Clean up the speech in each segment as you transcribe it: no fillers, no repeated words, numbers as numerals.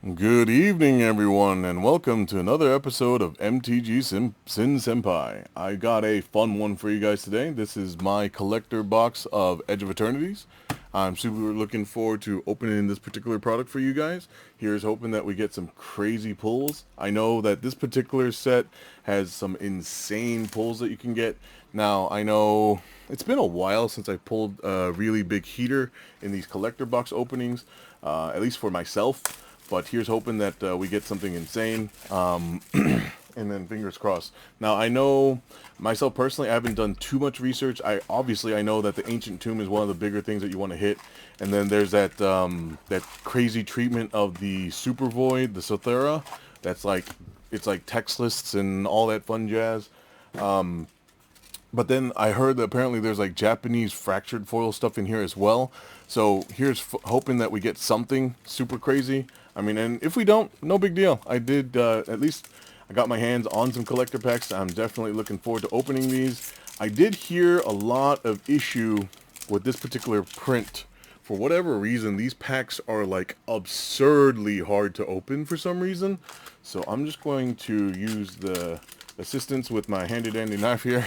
Good evening, everyone, and welcome to another episode of MTG Sin Senpai. I got a fun one for you guys today. This is my collector box of Edge of Eternities. I'm super looking forward to opening this particular product for you guys. Here's hoping that we get some crazy pulls. I know that this particular set has some insane pulls that you can get. Now, I know it's been a while since I pulled a really big heater in these collector box openings, at least for myself. But here's hoping that we get something insane. And then fingers crossed. Now I know myself personally, I haven't done too much research. I know that the ancient tomb is one of the bigger things that you want to hit, and then there's that that crazy treatment of the super void, the Sothera. That's like it's like text lists and all that fun jazz. But then I heard that apparently there's like Japanese fractured foil stuff in here as well. So here's hoping that we get something super crazy. I mean, and if we don't, no big deal. I did, at least I got my hands on some collector packs. I'm definitely looking forward to opening these. I did hear a lot of issue with this particular print. For whatever reason, these packs are like absurdly hard to open for some reason. So I'm just going to use the assistance with my handy dandy knife here.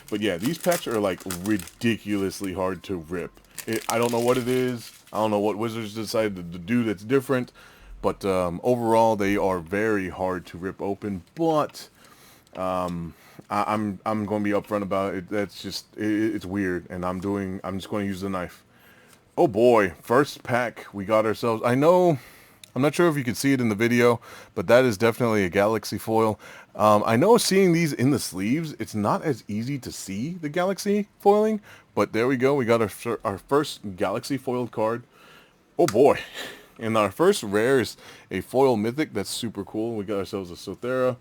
But yeah, these packs are like ridiculously hard to rip. I don't know what it is. I don't know what Wizards decided to do that's different. But overall, they are very hard to rip open. But I'm going to be upfront about it. That's just it's weird, and I'm just going to use the knife. Oh boy, first pack we got ourselves. I'm not sure if you can see it in the video, but that is definitely a Galaxy foil. I know seeing these in the sleeves, it's not as easy to see the Galaxy foiling, but there we go. We got our first Galaxy foiled card. Oh boy. And our first rare is a foil mythic. That's super cool. We got ourselves a Sothera,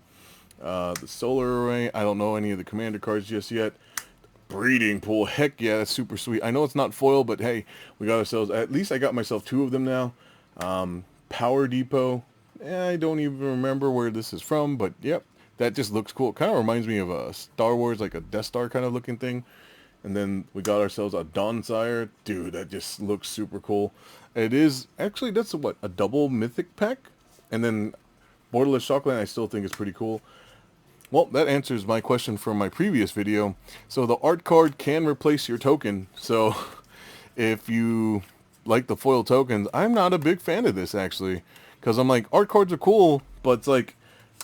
the Solar Array. I don't know any of the commander cards just yet. Breeding pool. Heck yeah, that's super sweet. I know it's not foil, but hey, we got ourselves, at least I got myself two of them now. Power Depot. I don't even remember where this is from, but yep, that just looks cool. Kind of reminds me of a Star Wars, like a Death Star kind of looking thing. And then we got ourselves a Dawn Sire. Dude, that just looks super cool. It is, actually, that's what, a double mythic pack? And then Borderless Shockland I still think is pretty cool. Well, that answers my question from my previous video. So the art card can replace your token. So if you like the foil tokens, I'm not a big fan of this actually. Because I'm like, art cards are cool, but it's like,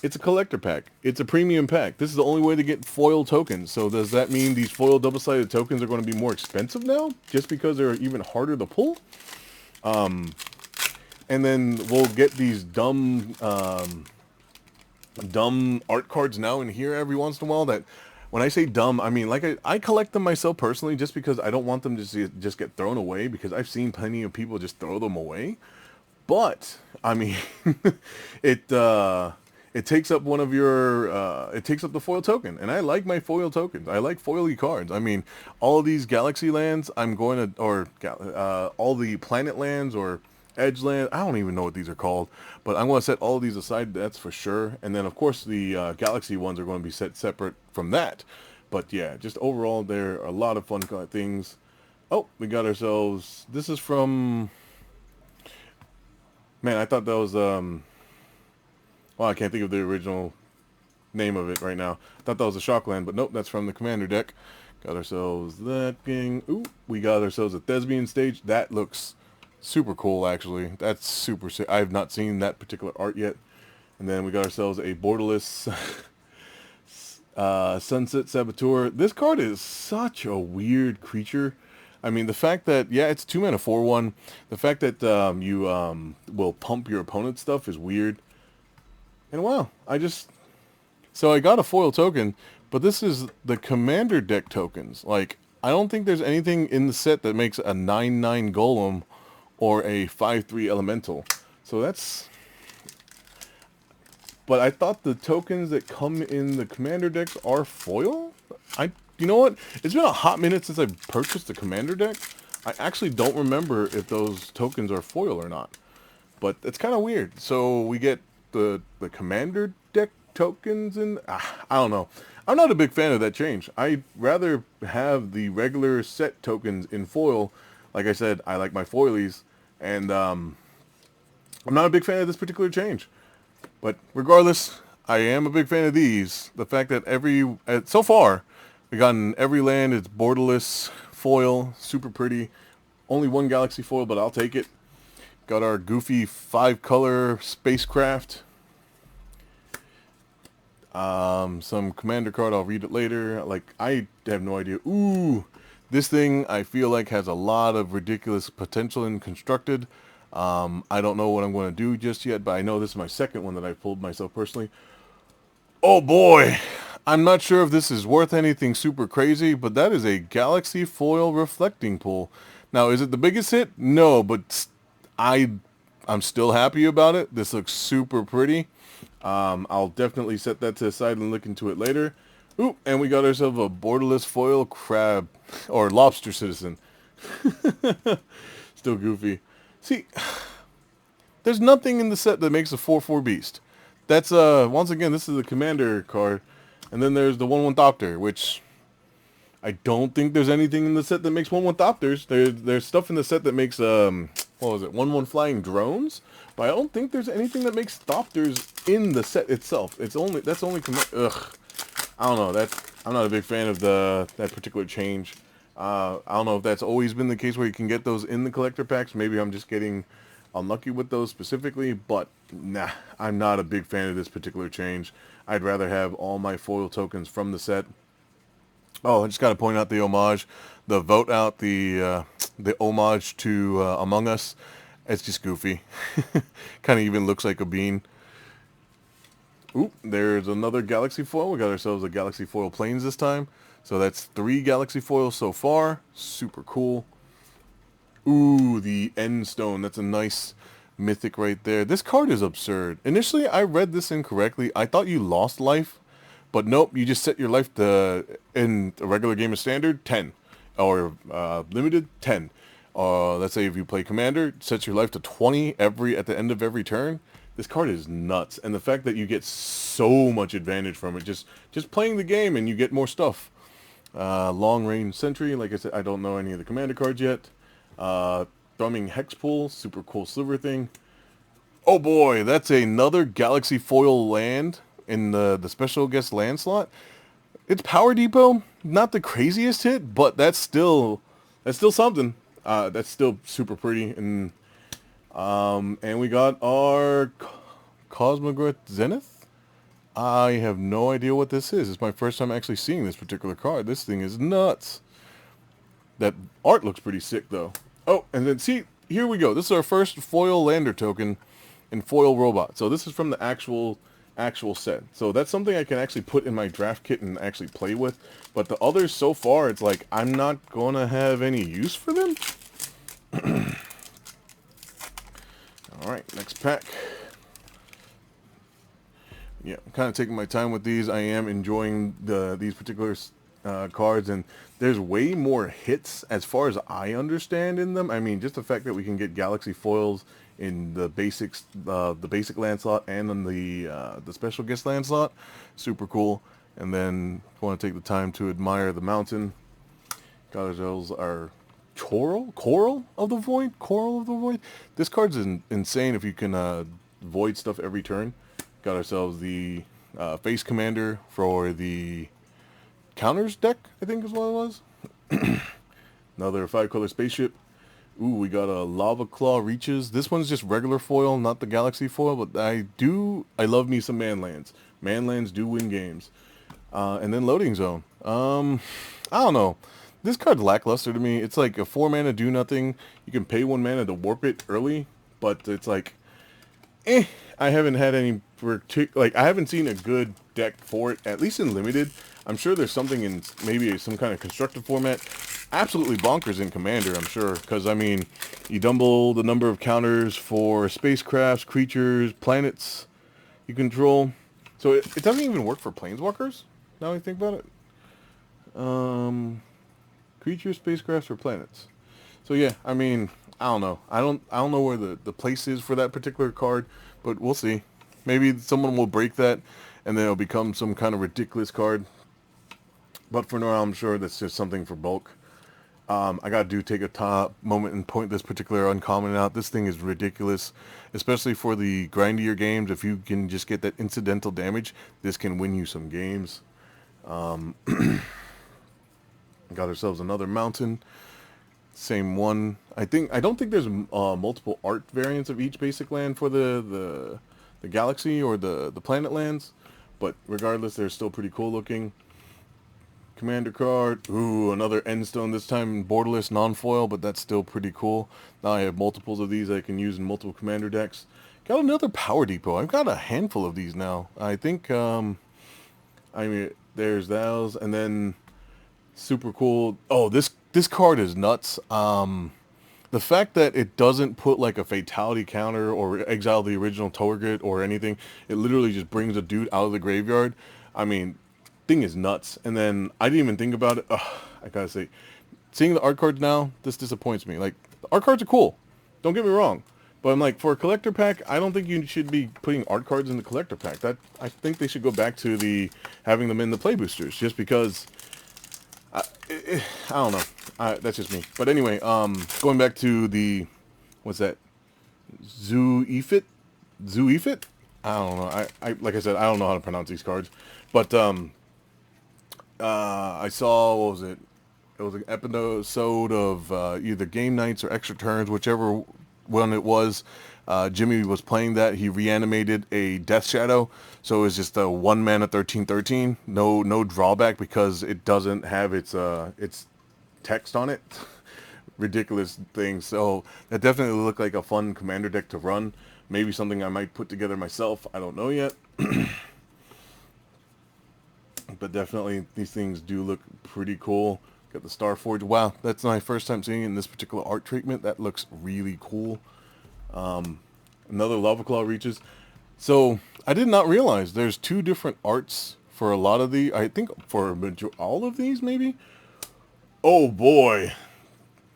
it's a collector pack. It's a premium pack. This is the only way to get foil tokens. So does that mean these foil double-sided tokens are going to be more expensive now? Just because they're even harder to pull? And then we'll get these dumb art cards now in here every once in a while that, when I say dumb, I mean like I collect them myself personally just because I don't want them to just get thrown away, because I've seen plenty of people just throw them away. But I mean, it takes up one of your it takes up the foil token, and I like my foil tokens. I like foily cards. I mean, all of these galaxy lands I'm going to, or all the planet lands or edge land, I don't even know what these are called, but I'm going to set all of these aside, that's for sure. And then of course the galaxy ones are going to be set separate from that. But yeah, just overall there are a lot of fun things. Oh, we got ourselves, this is from, man, I thought that was well, I can't think of the original name of it right now. I thought that was a Shockland, but nope, that's from the Commander deck. Got ourselves that thing. Ooh, we got ourselves a Thespian stage. That looks super cool, actually. That's super sick. I have not seen that particular art yet. And then we got ourselves a Borderless Sunset Saboteur. This card is such a weird creature. I mean, the fact that, yeah, it's 2 mana 4/1. The fact that you will pump your opponent's stuff is weird. And wow, so I got a foil token, but this is the commander deck tokens. Like, I don't think there's anything in the set that makes a 9/9 golem or a 5/3 elemental. So that's, but I thought the tokens that come in the commander decks are foil? You know what? It's been a hot minute since I purchased the commander deck. I actually don't remember if those tokens are foil or not. But it's kind of weird. So we get the commander deck tokens, and I don't know. I'm not a big fan of that change. I'd rather have the regular set tokens in foil. Like I said, I like my foilies, and I'm not a big fan of this particular change. But regardless, I am a big fan of these. The fact that so far, we gotten every land. It's borderless foil, super pretty. Only one galaxy foil, but I'll take it. Got our goofy 5-color spacecraft. Some commander card. I'll read it later. Like, I have no idea. Ooh, this thing I feel like has a lot of ridiculous potential in constructed. I don't know what I'm going to do just yet, but I know this is my second one that I pulled myself personally. Oh boy, I'm not sure if this is worth anything super crazy, but that is a Galaxy Foil Reflecting Pool. Now, is it the biggest hit? No, but I'm still happy about it. This looks super pretty. I'll definitely set that to the side and look into it later. Ooh, and we got ourselves a borderless foil crab, or lobster citizen. Still goofy. See, there's nothing in the set that makes a 4/4 beast. That's once again, this is the commander card, and then there's the 1/1 Thopter, which I don't think there's anything in the set that makes 1/1 Thopters. There's stuff in the set that makes what was it, 1/1 flying drones, but I don't think there's anything that makes Thopters in the set itself. That's only ugh. I don't know. I'm not a big fan of that particular change. I don't know if that's always been the case where you can get those in the collector packs. Maybe I'm just getting unlucky with those specifically, but nah, I'm not a big fan of this particular change. I'd rather have all my foil tokens from the set. Oh, I just got to point out the homage, the vote out, the homage to Among Us. It's just goofy. Kind of even looks like a bean. Oop, there's another Galaxy Foil. We got ourselves a Galaxy Foil Planes this time. So that's 3 Galaxy Foils so far. Super cool. Ooh, the End Stone. That's a nice mythic right there. This card is absurd. Initially, I read this incorrectly. I thought you lost life. But nope, you just set your life to, in a regular game of Standard, 10. Or Limited, 10. Let's say if you play Commander, it sets your life to 20 at the end of every turn. This card is nuts. And the fact that you get so much advantage from it, just playing the game and you get more stuff. Long Range Sentry, like I said, I don't know any of the Commander cards yet. Thrumming Hexpool, super cool silver thing. Oh boy, that's another Galaxy Foil land in the special guest land slot. It's Power Depot, not the craziest hit, but that's still something. That's still super pretty, and we got our Cosmogryph Zenith. I have no idea what this is. It's my first time actually seeing this particular card. This thing is nuts. That art looks pretty sick though. Oh, and then see, here we go. This is our first foil lander token in foil robot. So this is from the actual set. So that's something I can actually put in my draft kit and actually play with. But the others so far, it's like I'm not gonna have any use for them. Alright, next pack. Yeah, I'm kind of taking my time with these. I am enjoying these particular cards, and there's way more hits as far as I understand in them. I mean, just the fact that we can get Galaxy Foils in the basics, the basic land slot, and in the special guest land slot, super cool. And then want to take the time to admire the mountain. Got ourselves our Coral of the Void. This card's insane if you can void stuff every turn. Got ourselves the face commander for the counters deck, I think is what it was. Another 5-color spaceship. Ooh, we got a Lava Claw Reaches. This one's just regular foil, not the Galaxy foil, but I love me some Manlands. Manlands do win games. And then Loading Zone. I don't know. This card's lackluster to me. It's like a 4 mana do nothing. You can pay 1 mana to warp it early, but it's like, I haven't had any I haven't seen a good deck for it, at least in Limited. I'm sure there's something in maybe some kind of constructed format. Absolutely bonkers in Commander, I'm sure, because, I mean, you double the number of counters for spacecrafts, creatures, planets you control. So it doesn't even work for Planeswalkers, now I think about it. Creatures, spacecrafts, or planets. So yeah, I mean, I don't know. I don't know where the place is for that particular card, but we'll see. Maybe someone will break that, and then it'll become some kind of ridiculous card. But for now, I'm sure that's just something for bulk. I gotta take a top moment and point this particular uncommon out. This thing is ridiculous, especially for the grindier games. If you can just get that incidental damage, this can win you some games. Got ourselves another mountain. Same one. I don't think there's multiple art variants of each basic land for the galaxy or the planet lands, but regardless, they're still pretty cool looking. Commander card. Ooh, another end stone, this time borderless non-foil, but that's still pretty cool. Now I have multiples of these I can use in multiple commander decks. Got another power depot. I've got a handful of these now. I think I mean there's those, and then super cool. Oh, this card is nuts. The fact that it doesn't put like a fatality counter or exile the original target or anything, it literally just brings a dude out of the graveyard. I mean, thing is nuts. And then I didn't even think about it. Ugh, I gotta say, seeing the art cards now, this disappoints me. Like, the art cards are cool. Don't get me wrong. But I'm like, for a collector pack, I don't think you should be putting art cards in the collector pack. I think they should go back to having them in the play boosters, just because I don't know. That's just me. But anyway, going back to what's that? Zoo Efit? Zoo Efit? I don't know. Like I said, I don't know how to pronounce these cards. But I saw, what was it? It was an episode of either Game Nights or Extra Turns, whichever one it was. Jimmy was playing that. He reanimated a Death Shadow, so it was just a 1 mana 13/13. No drawback because it doesn't have its text on it. Ridiculous thing. So that definitely looked like a fun commander deck to run. Maybe something I might put together myself. I don't know yet. But definitely these things do look pretty cool. Got the Starforge. Wow, that's my first time seeing it in this particular art treatment. That looks really cool. Another Lava Claw reaches. So I did not realize there's two different arts for a lot of the. I think for all of these maybe. Oh boy.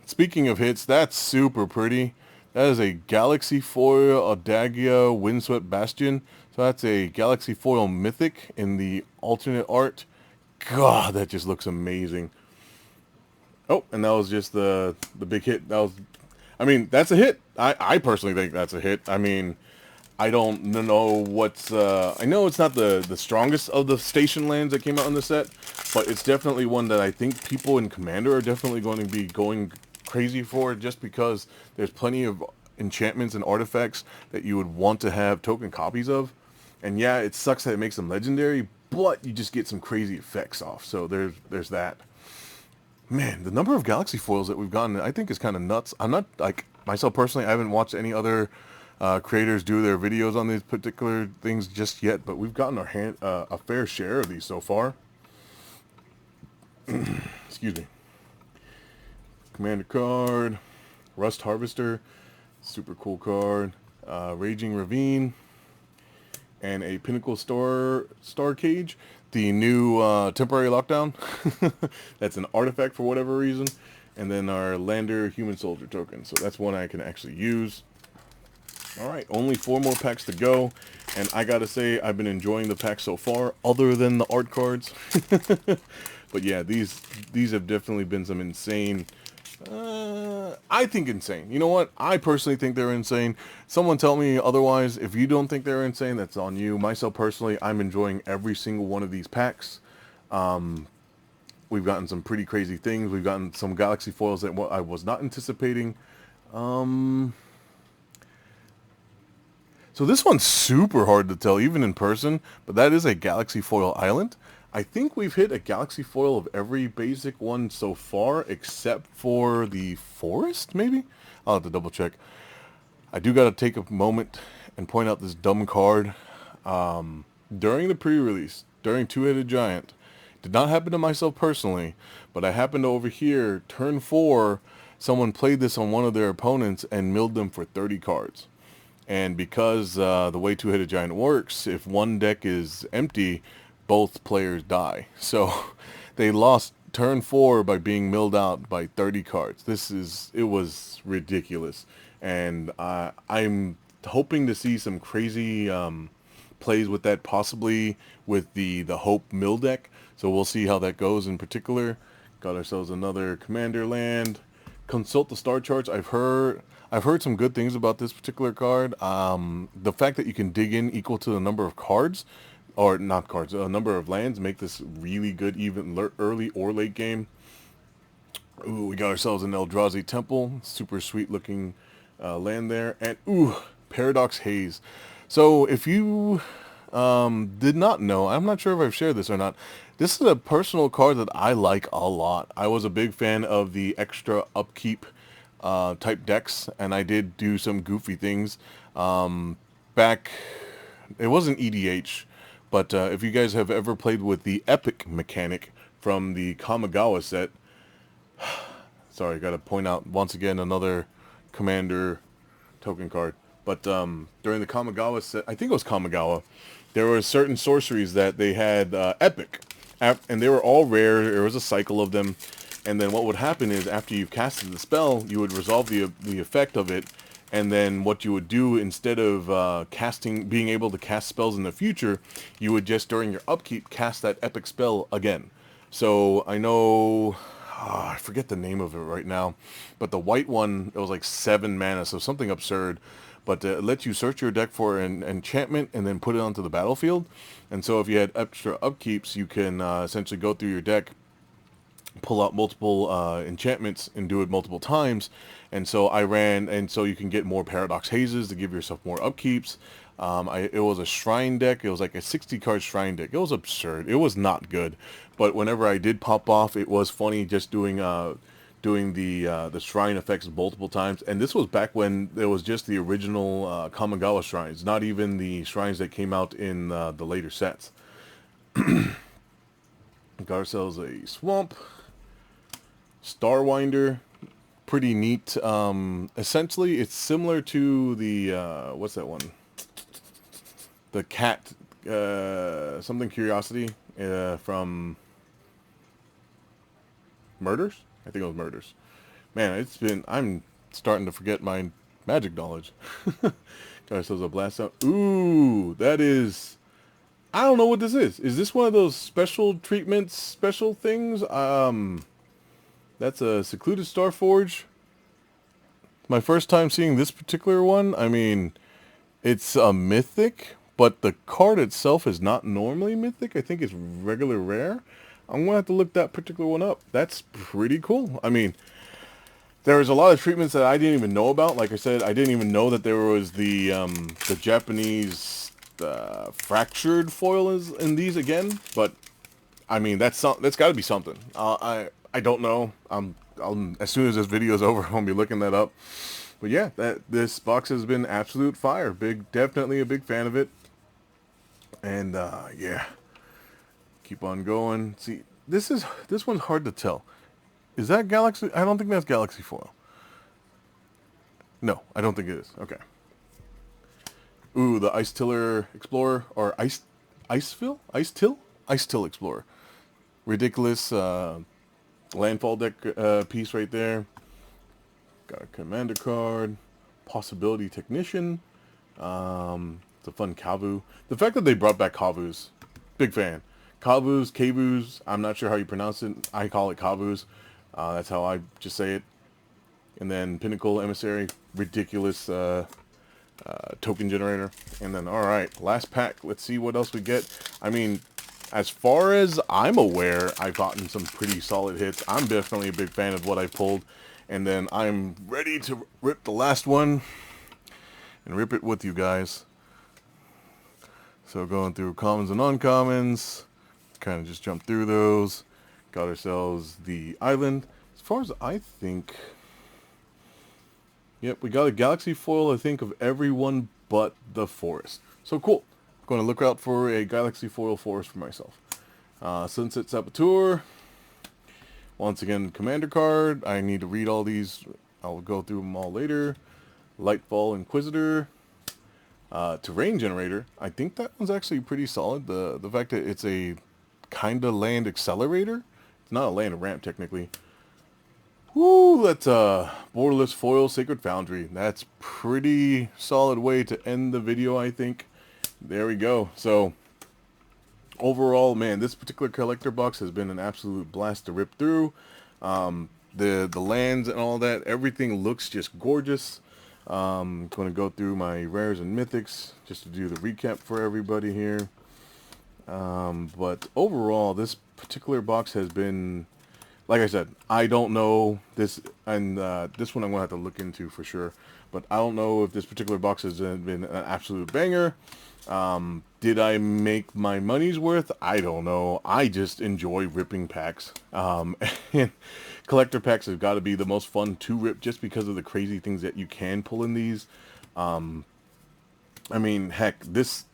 Speaking of hits, that's super pretty. That is a Galaxy Foil Adagia Windswept Bastion. So that's a Galaxy Foil Mythic in the alternate art. God, that just looks amazing. Oh, and that was just the big hit. That was, I mean, that's a hit. I personally think that's a hit. I mean, I don't know what's, I know it's not the strongest of the station lands that came out in the set, but it's definitely one that I think people in Commander are definitely going to be going crazy for, just because there's plenty of enchantments and artifacts that you would want to have token copies of. And yeah, it sucks that it makes them legendary, but you just get some crazy effects off. So there's that. Man, the number of Galaxy Foils that we've gotten, I think, is kind of nuts. I'm not, like, myself personally, I haven't watched any other creators do their videos on these particular things just yet, but we've gotten a fair share of these so far. Excuse me. Commander card, Rust Harvester, super cool card, Raging Ravine, and a Pinnacle Star Cage, the new temporary lockdown. That's an artifact for whatever reason, and then our Lander Human Soldier token. So that's one I can actually use. All right, only 4 more packs to go, and I gotta say I've been enjoying the packs so far, other than the art cards. But yeah, these have definitely been some insane. I think insane. You know what? I personally think they're insane. Someone tell me otherwise. If you don't think they're insane, that's on you. Myself personally, I'm enjoying every single one of these packs. We've gotten some pretty crazy things. We've gotten some Galaxy Foils that I was not anticipating. So this one's super hard to tell, even in person, but that is a Galaxy Foil Island. I think we've hit a Galaxy Foil of every basic one so far, except for the Forest, maybe? I'll have to double check. I do got to take a moment and point out this dumb card. During the pre-release, during Two-Headed Giant, did not happen to myself personally, but I happened to overhear turn 4, someone played this on one of their opponents and milled them for 30 cards. And because the way Two-Headed Giant works, if one deck is empty, both players die. So they lost turn 4 by being milled out by 30 cards. It was ridiculous. And I'm hoping to see some crazy plays with that, possibly with the Hope mill deck. So we'll see how that goes in particular. Got ourselves another Commander land. Consult the star charts. I've heard some good things about this particular card. The fact that you can dig in equal to the number of cards, or not cards, a number of lands, make this really good even early or late game. Ooh, we got ourselves an Eldrazi Temple. Super sweet looking land there. And ooh, Paradox Haze. So if you did not know, I'm not sure if I've shared this or not. This is a personal card that I like a lot. I was a big fan of the extra upkeep type decks, and I did do some goofy things back. It wasn't EDH, but if you guys have ever played with the Epic mechanic from the Kamigawa set, sorry, got to point out once again another Commander token card. But during the Kamigawa set, I think it was Kamigawa, there were certain sorceries that they had epic, and they were all rare. There was a cycle of them, and then what would happen is after you've casted the spell, you would resolve the effect of it, and then what you would do instead of being able to cast spells in the future, you would just during your upkeep cast that epic spell again. So I know. I forget the name of it right now, but the white one, it was like 7 mana, so something absurd. But it lets you search your deck for an enchantment and then put it onto the battlefield. And so if you had extra upkeeps, you can essentially go through your deck, pull out multiple enchantments and do it multiple times. And so so you can get more Paradox Hazes to give yourself more upkeeps. It was a shrine deck. It was like a 60 card shrine deck. It was absurd. It was not good. But whenever I did pop off, it was funny just doing the shrine effects multiple times. And this was back when there was just the original Kamigawa shrines, not even the shrines that came out in the later sets. Got ourselves a Swamp. Starwinder, pretty neat. Essentially, it's similar to the, what's that one? The cat, something Curiosity from Murders? I think it was Murders. Man, I'm starting to forget my Magic knowledge. Got ourselves a Blast Out. Ooh, that is, I don't know what this is. Is this one of those special treatments, special things? That's a Secluded Starforge. My first time seeing this particular one. I mean, it's a mythic, but the card itself is not normally mythic. I think it's regular rare. I'm going to have to look that particular one up. That's pretty cool. I mean, there was a lot of treatments that I didn't even know about. Like I said, I didn't even know that there was the Japanese fractured foil in these again. But, I mean, that's got to be something. I don't know. As soon as this video is over, I'm gonna be looking that up. But yeah, this box has been absolute fire. Definitely a big fan of it. And yeah, keep on going. See, this one's hard to tell. Is that Galaxy? I don't think that's Galaxy foil. No, I don't think it is. Okay. Ooh, the Ice Tiller Explorer or Ice Till Explorer. Ridiculous. Landfall deck piece right there. Got a Commander card. Possibility Technician. It's a fun Kavu. The fact that they brought back Kavus, big fan. Kavus, I'm not sure how you pronounce it. I call it Kavus. That's how I just say it. And then Pinnacle Emissary, ridiculous token generator. And then, alright, last pack. Let's see what else we get. I mean, as far as I'm aware, I've gotten some pretty solid hits. I'm definitely a big fan of what I pulled. And then I'm ready to rip the last one and rip it with you guys. So going through commons and uncommons, kind of just jump through those. Got ourselves the island. As far as I think, yep, we got a Galaxy foil, I think, of everyone but the forest. So cool. Going to look out for a Galaxy foil forest for myself. Sunset Saboteur. Once again, Commander card. I need to read all these. I'll go through them all later. Lightfall Inquisitor. Terrain Generator. I think that one's actually pretty solid. The fact that it's a kind of land accelerator. It's not a land ramp technically. Woo, that's Borderless Foil Sacred Foundry. That's pretty solid way to end the video, I think. There we go. So overall, man, this particular collector box has been an absolute blast to rip through. The lands and all that, everything looks just gorgeous. Going to go through my rares and mythics just to do the recap for everybody here. But overall, this particular box has been, like I said, I don't know this, and this one I'm going to have to look into for sure. But I don't know if this particular box has been an absolute banger. Did I make my money's worth? I don't know. I just enjoy ripping packs. And collector packs have got to be the most fun to rip just because of the crazy things that you can pull in these. I mean, heck, this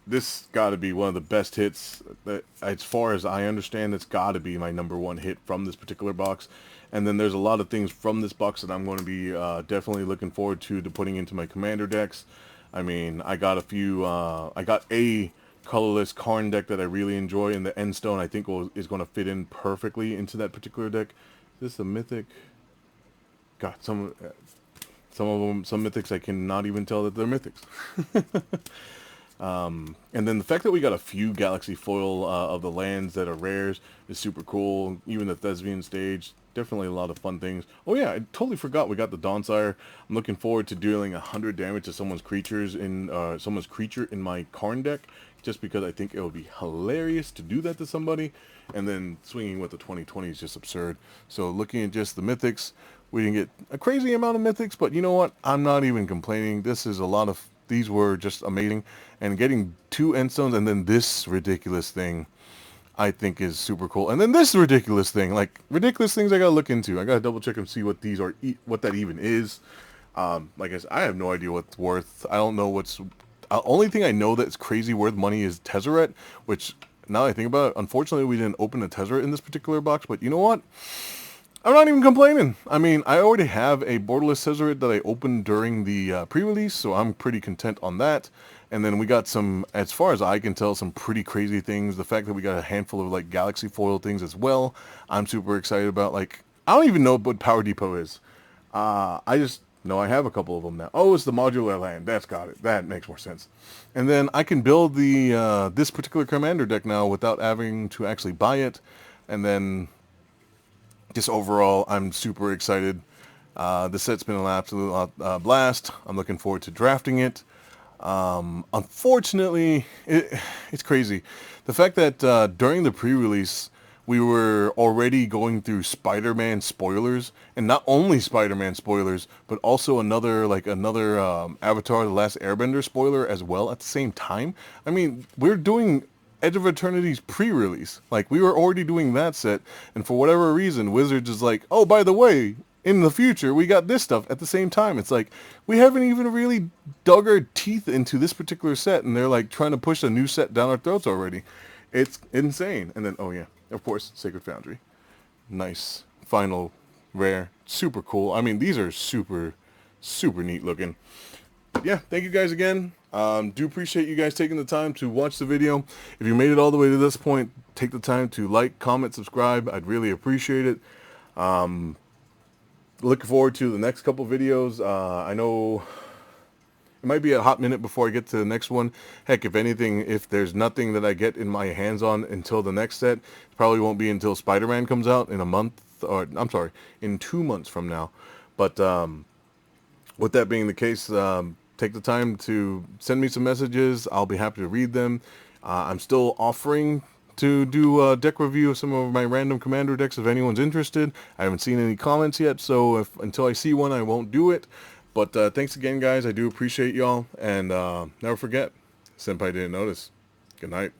got to be one of the best hits. That, as far as I understand, it's got to be my #1 hit from this particular box. And then there's a lot of things from this box that I'm going to be definitely looking forward to putting into my commander decks. I mean, I got a few. I got a colorless Karn deck that I really enjoy, and the Endstone I think is going to fit in perfectly into that particular deck. Is this a mythic? God, some of them, some mythics I cannot even tell that they're mythics. And then the fact that we got a few Galaxy foil of the lands that are rares is super cool. Even the Thespian stage, definitely a lot of fun things. Oh yeah, I totally forgot we got the Dawnfire. I'm looking forward to dealing 100 damage to someone's creatures in someone's creature in my Karn deck, just because I think it would be hilarious to do that to somebody. And then swinging with the 2020 is just absurd. So looking at just the mythics, we didn't get a crazy amount of mythics, but you know what? I'm not even complaining. This is a lot of, these were just amazing. And getting 2 endstones and then this ridiculous thing, I think is super cool. And then this ridiculous thing, like ridiculous things I gotta look into. I gotta double check and see what these are, what that even is. Like I said, I have no idea what's worth. I don't know what's, only thing I know that's crazy worth money is Tezzeret, which now I think about it, unfortunately we didn't open a Tezzeret in this particular box, but you know what? I'm not even complaining. I mean, I already have a borderless Tezzeret that I opened during the pre-release, so I'm pretty content on that. And then we got some, as far as I can tell, some pretty crazy things. The fact that we got a handful of like Galaxy foil things as well, I'm super excited about. Like, I don't even know what Power Depot is. I just know I have a couple of them now. Oh, it's the modular land. That's got it. That makes more sense. And then I can build the this particular commander deck now without having to actually buy it. And then just overall, I'm super excited. The set's been an absolute blast. I'm looking forward to drafting it. Unfortunately, it's crazy. The fact that during the pre-release, we were already going through Spider-Man spoilers, and not only Spider-Man spoilers, but also another Avatar: The Last Airbender spoiler as well at the same time. I mean, we're doing Edge of Eternities pre-release. Like, we were already doing that set, and for whatever reason, Wizards is like, oh, by the way, in the future, we got this stuff at the same time. It's like, we haven't even really dug our teeth into this particular set, and they're like trying to push a new set down our throats already. It's insane. And then, oh yeah, of course, Sacred Foundry. Nice. Final rare. Super cool. I mean, these are super, super neat looking. Yeah, thank you guys again. Do appreciate you guys taking the time to watch the video. If you made it all the way to this point, take the time to like, comment, subscribe. I'd really appreciate it. Looking forward to the next couple videos. I know it might be a hot minute before I get to the next one. Heck, if anything, if there's nothing that I get in my hands on until the next set, it probably won't be until Spider-Man comes out in a month, or I'm sorry, in 2 months from now. But with that being the case, take the time to send me some messages. I'll be happy to read them. I'm still offering to do a deck review of some of my random commander decks if anyone's interested. I haven't seen any comments yet, so until I see one, I won't do it. But thanks again, guys. I do appreciate y'all. And never forget, Senpai didn't notice. Good night.